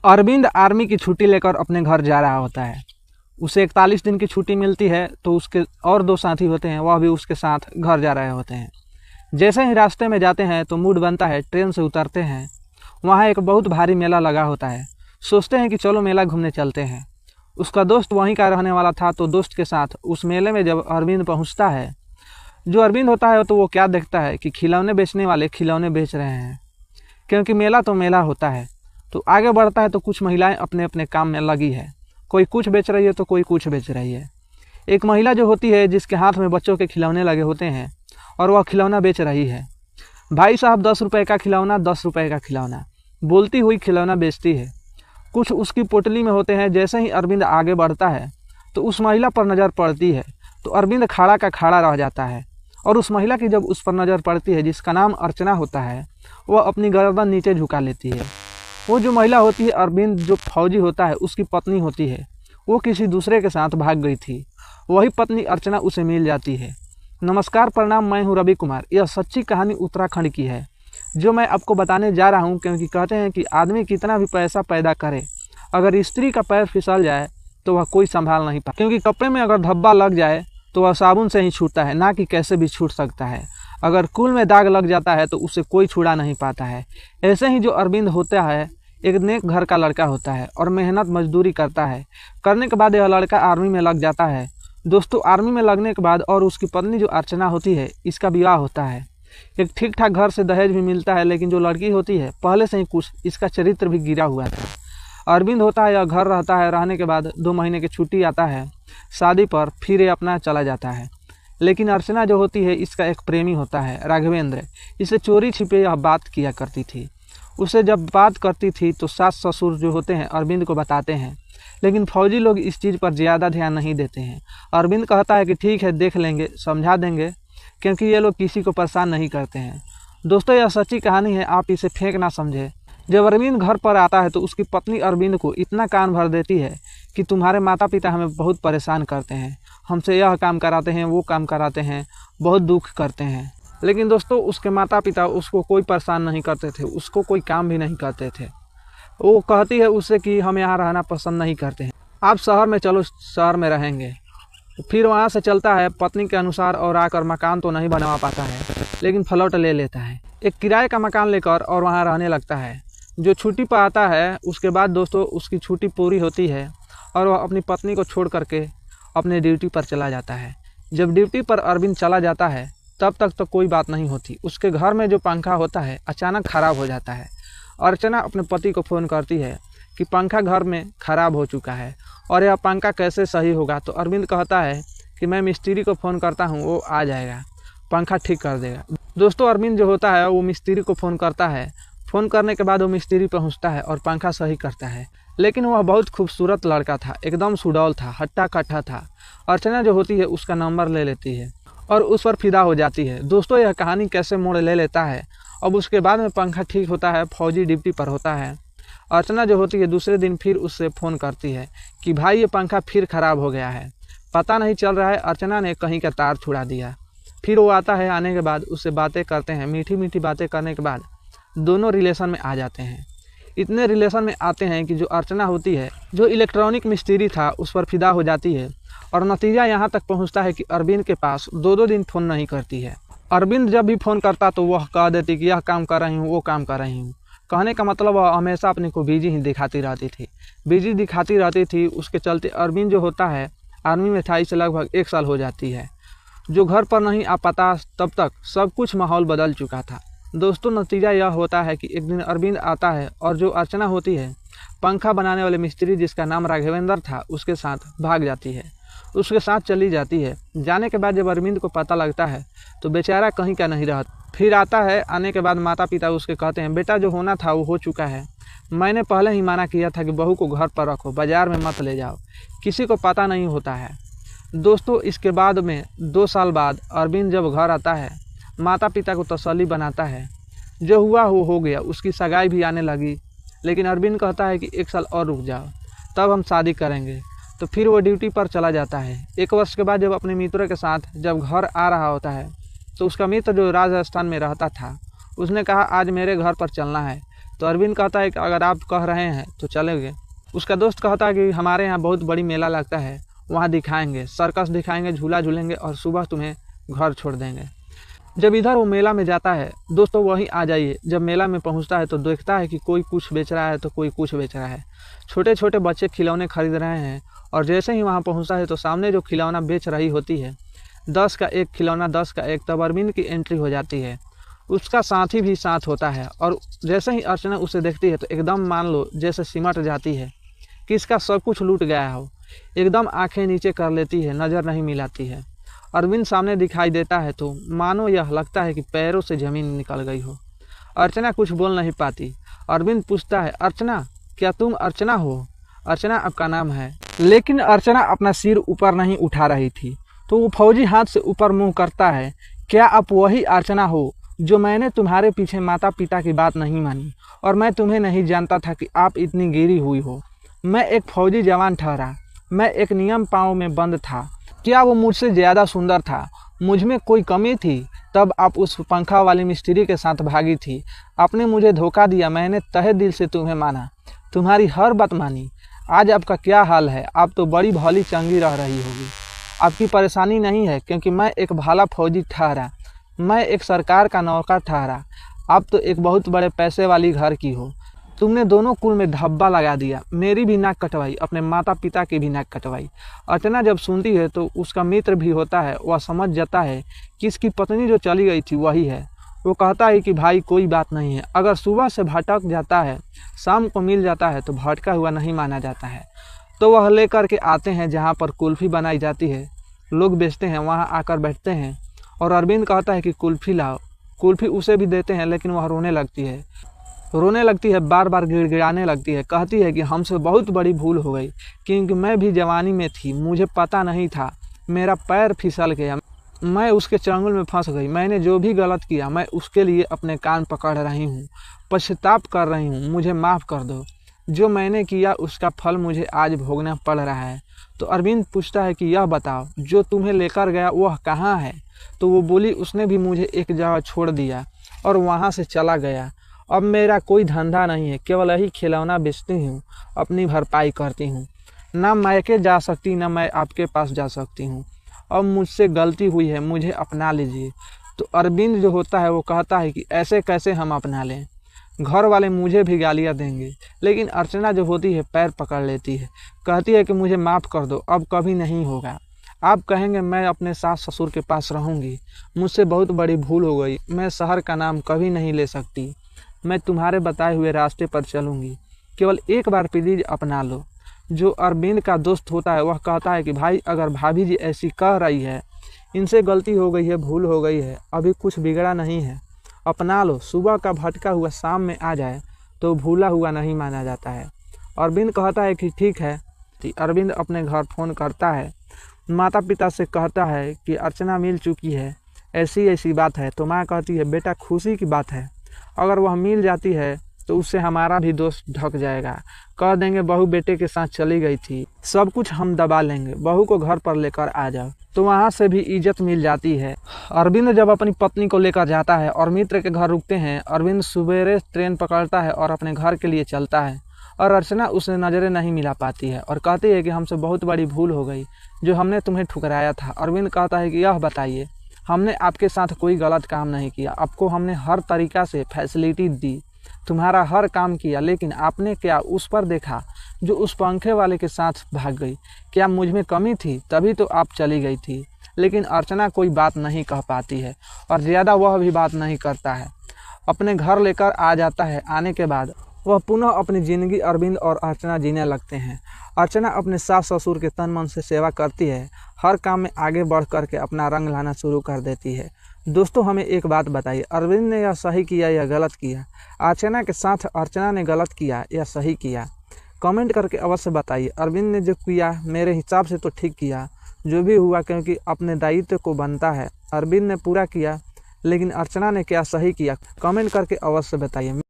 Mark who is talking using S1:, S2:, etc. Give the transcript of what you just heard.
S1: Arvind army की छुट्टी लेकर अपने घर जा रहा होता है। उसे 41 दिन की छुट्टी मिलती है तो उसके और दो साथी होते हैं, वह भी उसके साथ घर जा रहे होते हैं। जैसे ही रास्ते में जाते हैं तो मूड बनता है, ट्रेन से उतरते हैं। वहाँ एक बहुत भारी मेला लगा होता है। सोचते हैं कि चलो मेला घूमने चलते हैं। उसका दोस्त वहीं का रहने वाला था, तो दोस्त के साथ उस मेले में जब अरविंद पहुँचता है, जो अरविंद होता है तो वो क्या देखता है कि खिलौने बेचने वाले खिलौने बेच रहे हैं, क्योंकि मेला तो मेला होता है। तो आगे बढ़ता है तो कुछ महिलाएं अपने अपने काम में लगी है, कोई कुछ बेच रही है तो कोई कुछ बेच रही है। एक महिला जो होती है जिसके हाथ में बच्चों के खिलौने लगे होते हैं और वह खिलौना बेच रही है। भाई साहब 10 रुपये का खिलौना, 10 रुपये का खिलौना बोलती हुई खिलौना बेचती है। कुछ उसकी पोटली में होते हैं। जैसे ही अरविंद आगे बढ़ता है तो उस महिला पर नज़र पड़ती है, तो अरविंद खड़ा का खड़ा रह जाता है। और उस महिला की जब उस पर नज़र पड़ती है, जिसका नाम अर्चना होता है, वह अपनी गर्दन नीचे झुका लेती है। वो जो महिला होती है, अरविंद जो फौजी होता है उसकी पत्नी होती है, वो किसी दूसरे के साथ भाग गई थी। वही पत्नी अर्चना उसे मिल जाती है। नमस्कार, प्रणाम, मैं हूँ रवि कुमार। यह सच्ची कहानी उत्तराखंड की है जो मैं आपको बताने जा रहा हूँ, क्योंकि कहते हैं कि आदमी कितना भी पैसा पैदा करे, अगर स्त्री का पैर फिसल जाए तो वह कोई संभाल नहीं पाता। क्योंकि कपड़े में अगर धब्बा लग जाए तो वह साबुन से ही छूटता है, ना कि कैसे भी छूट सकता है। अगर कुल में दाग लग जाता है तो उसे कोई छुड़ा नहीं पाता है। ऐसे ही जो अरविंद होता है एक नेक घर का लड़का होता है और मेहनत मजदूरी करता है। करने के बाद यह लड़का आर्मी में लग जाता है। दोस्तों, आर्मी में लगने के बाद और उसकी पत्नी जो अर्चना होती है, इसका विवाह होता है। एक ठीक ठाक घर से दहेज भी मिलता है, लेकिन जो लड़की होती है पहले से ही कुछ इसका चरित्र भी गिरा हुआ था। अरविंद होता है, यह घर रहता है। रहने के बाद 2 महीने की छुट्टी आता है शादी पर, फिर ये अपना चला जाता है। लेकिन अर्चना जो होती है, इसका एक प्रेमी होता है राघवेंद्र। इसे चोरी छिपे यह बात किया करती थी। उसे जब बात करती थी तो सास ससुर जो होते हैं अरविंद को बताते हैं, लेकिन फौजी लोग इस चीज़ पर ज़्यादा ध्यान नहीं देते हैं। अरविंद कहता है कि ठीक है, देख लेंगे, समझा देंगे, क्योंकि ये लोग किसी को परेशान नहीं करते हैं। दोस्तों, यह सच्ची कहानी है, आप इसे फेंक ना समझे। जब अरविंद घर पर आता है तो उसकी पत्नी अरविंद को इतना कान भर देती है कि तुम्हारे माता पिता हमें बहुत परेशान करते हैं, हमसे यह काम कराते हैं, वो काम कराते हैं, बहुत दुख करते हैं। लेकिन दोस्तों, उसके माता पिता उसको कोई परेशान नहीं करते थे, उसको कोई काम भी नहीं करते थे। वो कहती है उससे कि हम यहाँ रहना पसंद नहीं करते हैं, आप शहर में चलो, शहर में रहेंगे। फिर वहाँ से चलता है पत्नी के अनुसार और आकर मकान तो नहीं बनवा पाता है, लेकिन फ्लैट ले लेता है, एक किराए का मकान लेकर, और वहाँ रहने लगता है। जो छुट्टी पर आता है उसके बाद दोस्तों उसकी छुट्टी पूरी होती है और वह अपनी पत्नी को छोड़ करके अपने ड्यूटी पर चला जाता है। जब ड्यूटी पर अरविंद चला जाता है तब तक तो कोई बात नहीं होती। उसके घर में जो पंखा होता है अचानक ख़राब हो जाता है। अर्चना अपने पति को फ़ोन करती है कि पंखा घर में ख़राब हो चुका है और यह पंखा कैसे सही होगा। तो अरविंद कहता है कि मैं मिस्त्री को फ़ोन करता हूँ, वो आ जाएगा, पंखा ठीक कर देगा। दोस्तों, अरविंद जो होता है वो मिस्त्री को फ़ोन करता है। फ़ोन करने के बाद वो मिस्त्री पहुँचता है और पंखा सही करता है। लेकिन वह बहुत खूबसूरत लड़का था, एकदम सुडौल था, हट्टा कट्टा था। अर्चना जो होती है उसका नंबर ले लेती है और उस पर फिदा हो जाती है। दोस्तों, यह कहानी कैसे मोड़ ले लेता है। अब उसके बाद में पंखा ठीक होता है, फौजी ड्यूटी पर होता है। अर्चना जो होती है दूसरे दिन फिर उससे फ़ोन करती है कि भाई ये पंखा फिर ख़राब हो गया है, पता नहीं चल रहा है, अर्चना ने कहीं का तार छुड़ा दिया। फिर वो आता है, आने के बाद उससे बातें करते हैं। मीठी मीठी बातें करने के बाद दोनों रिलेशन में आ जाते हैं। इतने रिलेशन में आते हैं कि जो अर्चना होती है, जो इलेक्ट्रॉनिक मिस्त्री था, उस पर फिदा हो जाती है। और नतीजा यहाँ तक पहुँचता है कि अरविंद के पास 2-2 दिन फ़ोन नहीं करती है। अरविंद जब भी फ़ोन करता तो वह कह देती कि यह काम कर रही हूँ, वो काम कर रही हूँ। कहने का मतलब वह हमेशा अपने को बिजी ही दिखाती रहती थी, बिजी दिखाती रहती थी। उसके चलते अरविंद जो होता है आर्मी में था, इसे लगभग 1 साल हो जाती है। जो घर पर नहीं आ पाता तब तक सब कुछ माहौल बदल चुका था। दोस्तों, नतीजा यह होता है कि एक दिन अरविंद आता है और जो अर्चना होती है पंखा बनाने वाले मिस्त्री जिसका नाम राघवेंद्र था, उसके साथ भाग जाती है, उसके साथ चली जाती है। जाने के बाद जब अरविंद को पता लगता है तो बेचारा कहीं का नहीं रहा। फिर आता है, आने के बाद माता पिता उसके कहते हैं बेटा जो होना था वो हो चुका है, मैंने पहले ही मना किया था कि बहू को घर पर रखो, बाज़ार में मत ले जाओ, किसी को पता नहीं होता है। दोस्तों, इसके बाद में 2 साल बाद अरविंद जब घर आता है, माता पिता को तसल्ली बनाता है, जो हुआ वो हो गया। उसकी सगाई भी आने लगी, लेकिन अरविंद कहता है कि 1 साल और रुक जाओ, तब हम शादी करेंगे। तो फिर वो ड्यूटी पर चला जाता है। 1 वर्ष के बाद जब अपने मित्रों के साथ जब घर आ रहा होता है तो उसका मित्र जो राजस्थान में रहता था, उसने कहा आज मेरे घर पर चलना है, तो अरविंद कहता है कि अगर आप कह रहे हैं तो चलेंगे। उसका दोस्त कहता है कि हमारे यहाँ बहुत बड़ी मेला लगता है, वहाँ दिखाएंगे, सर्कस दिखाएंगे, झूला झूलेंगे और सुबह तुम्हें घर छोड़ देंगे। जब इधर वो मेला में जाता है, दोस्तों वहीं आ जाइए, जब मेला में पहुँचता है तो देखता है कि कोई कुछ बेच रहा है तो कोई कुछ बेच रहा है। छोटे छोटे बच्चे खिलौने खरीद रहे हैं और जैसे ही वहाँ पहुँचता है तो सामने जो खिलौना बेच रही होती है, 10 का एक खिलौना, 10 का एक, तब अरविंद की एंट्री हो जाती है। उसका साथी भी साथ होता है और जैसे ही अर्चना उसे देखती है तो एकदम मान लो जैसे सिमट जाती है कि इसका सब कुछ लूट गया हो। एकदम आंखें नीचे कर लेती है, नज़र नहीं मिलाती है। अरविंद सामने दिखाई देता है तो मानो यह लगता है कि पैरों से ज़मीन निकल गई हो। अर्चना कुछ बोल नहीं पाती। अरविंद पूछता है, अर्चना, क्या तुम अर्चना हो? अर्चना आपका नाम है। लेकिन अर्चना अपना सिर ऊपर नहीं उठा रही थी, तो वो फौजी हाथ से ऊपर मुंह करता है, क्या आप वही अर्चना हो जो मैंने तुम्हारे पीछे माता पिता की बात नहीं मानी और मैं तुम्हें नहीं जानता था कि आप इतनी गिरी हुई हो। मैं एक फौजी जवान ठहरा, मैं एक नियम पाँव में बंद था। क्या वो मुझसे ज़्यादा सुंदर था? मुझ में कोई कमी थी? तब आप उस पंखा वाली मिस्त्री के साथ भागी थी। आपने मुझे धोखा दिया, मैंने तहे दिल से तुम्हें माना, तुम्हारी हर बात मानी। आज आपका क्या हाल है? आप तो बड़ी भली चंगी रह रही होगी। आपकी परेशानी नहीं है, क्योंकि मैं एक भाला फौजी ठहरा, मैं एक सरकार का नौकर ठहरा। आप तो एक बहुत बड़े पैसे वाली घर की हो। तुमने दोनों कुल में धब्बा लगा दिया, मेरी भी नाक कटवाई, अपने माता पिता की भी नाक कटवाई। अर्चना जब सुनती है तो उसका मित्र भी होता है, वह समझ जाता है कि इसकी पत्नी जो चली गई थी वही है। वो कहता है कि भाई कोई बात नहीं है, अगर सुबह से भटक जाता है, शाम को मिल जाता है तो भटका हुआ नहीं माना जाता है। तो वह लेकर के आते हैं जहाँ पर कुल्फ़ी बनाई जाती है, लोग बेचते हैं, वहाँ आकर बैठते हैं और अरविंद कहता है कि कुल्फ़ी लाओ। कुल्फ़ी उसे भी देते हैं, लेकिन वह रोने लगती है, बार बार गिड़गिड़ाने लगती है। कहती है कि हमसे बहुत बड़ी भूल हो गई, क्योंकि मैं भी जवानी में थी, मुझे पता नहीं था, मेरा पैर फिसल गया, मैं उसके चंगुल में फंस गई। मैंने जो भी गलत किया मैं उसके लिए अपने कान पकड़ रही हूँ, पश्चाताप कर रही हूँ, मुझे माफ़ कर दो। जो मैंने किया उसका फल मुझे आज भोगना पड़ रहा है। तो अरविंद पूछता है कि यह बताओ, जो तुम्हें लेकर गया वह कहाँ है? तो वो बोली, उसने भी मुझे एक जगह छोड़ दिया और वहाँ से चला गया। अब मेरा कोई धंधा नहीं है, केवल यही खिलौना बेचती हूँ, अपनी भरपाई करती हूँ। ना मैके जा सकती, ना मैं आपके पास जा सकती हूँ। अब मुझसे गलती हुई है, मुझे अपना लीजिए। तो अरविंद जो होता है वो कहता है कि ऐसे कैसे हम अपना लें, घर वाले मुझे भी गालियाँ देंगे। लेकिन अर्चना जो होती है पैर पकड़ लेती है, कहती है कि मुझे माफ़ कर दो, अब कभी नहीं होगा। आप कहेंगे मैं अपने सास ससुर के पास रहूँगी, मुझसे बहुत बड़ी भूल हो गई, मैं शहर का नाम कभी नहीं ले सकती, मैं तुम्हारे बताए हुए रास्ते पर चलूँगी, केवल एक बार प्लीज़ अपना लो। जो अरविंद का दोस्त होता है वह कहता है कि भाई अगर भाभी जी ऐसी कह रही है, इनसे गलती हो गई है, भूल हो गई है, अभी कुछ बिगड़ा नहीं है, अपना लो। सुबह का भटका हुआ शाम में आ जाए तो भूला हुआ नहीं माना जाता है। अरविंद कहता है कि ठीक है। अरविंद अपने घर फ़ोन करता है, माता पिता से कहता है कि अर्चना मिल चुकी है, ऐसी ऐसी बात है। तो माँ कहती है बेटा खुशी की बात है, अगर वह मिल जाती है तो उससे हमारा भी दोस्त ढक जाएगा, कह देंगे बहू बेटे के साथ चली गई थी, सब कुछ हम दबा लेंगे, बहू को घर पर लेकर आ जाओ। तो वहाँ से भी इज्जत मिल जाती है। अरविंद जब अपनी पत्नी को लेकर जाता है और मित्र के घर रुकते हैं, अरविंद सवेरे ट्रेन पकड़ता है और अपने घर के लिए चलता है और अर्चना उसे नज़रें नहीं मिला पाती है और कहती है कि हमसे बहुत बड़ी भूल हो गई, जो हमने तुम्हें ठुकराया था। अरविंद कहता है कि यह बताइए, हमने आपके साथ कोई गलत काम नहीं किया, आपको हमने हर तरीक़ा से फैसिलिटी दी, तुम्हारा हर काम किया, लेकिन आपने क्या उस पर देखा जो उस पंखे वाले के साथ भाग गई? क्या मुझ में कमी थी? तभी तो आप चली गई थी। लेकिन अर्चना कोई बात नहीं कह पाती है और ज़्यादा वह भी बात नहीं करता है, अपने घर लेकर आ जाता है। आने के बाद वह पुनः अपनी ज़िंदगी अरविंद और अर्चना जीने लगते हैं। अर्चना अपने सास ससुर के तन मन से सेवा करती है, हर काम में आगे बढ़ करके अपना रंग लाना शुरू कर देती है। दोस्तों हमें एक बात बताइए, अरविंद ने यह सही किया या गलत किया? अर्चना के साथ अर्चना ने गलत किया या सही किया? कमेंट करके अवश्य बताइए। अरविंद ने जो किया मेरे हिसाब से तो ठीक किया, जो भी हुआ, क्योंकि अपने दायित्व को बनता है। अरविंद ने पूरा किया, लेकिन अर्चना ने क्या सही किया? कमेंट करके अवश्य बताइए।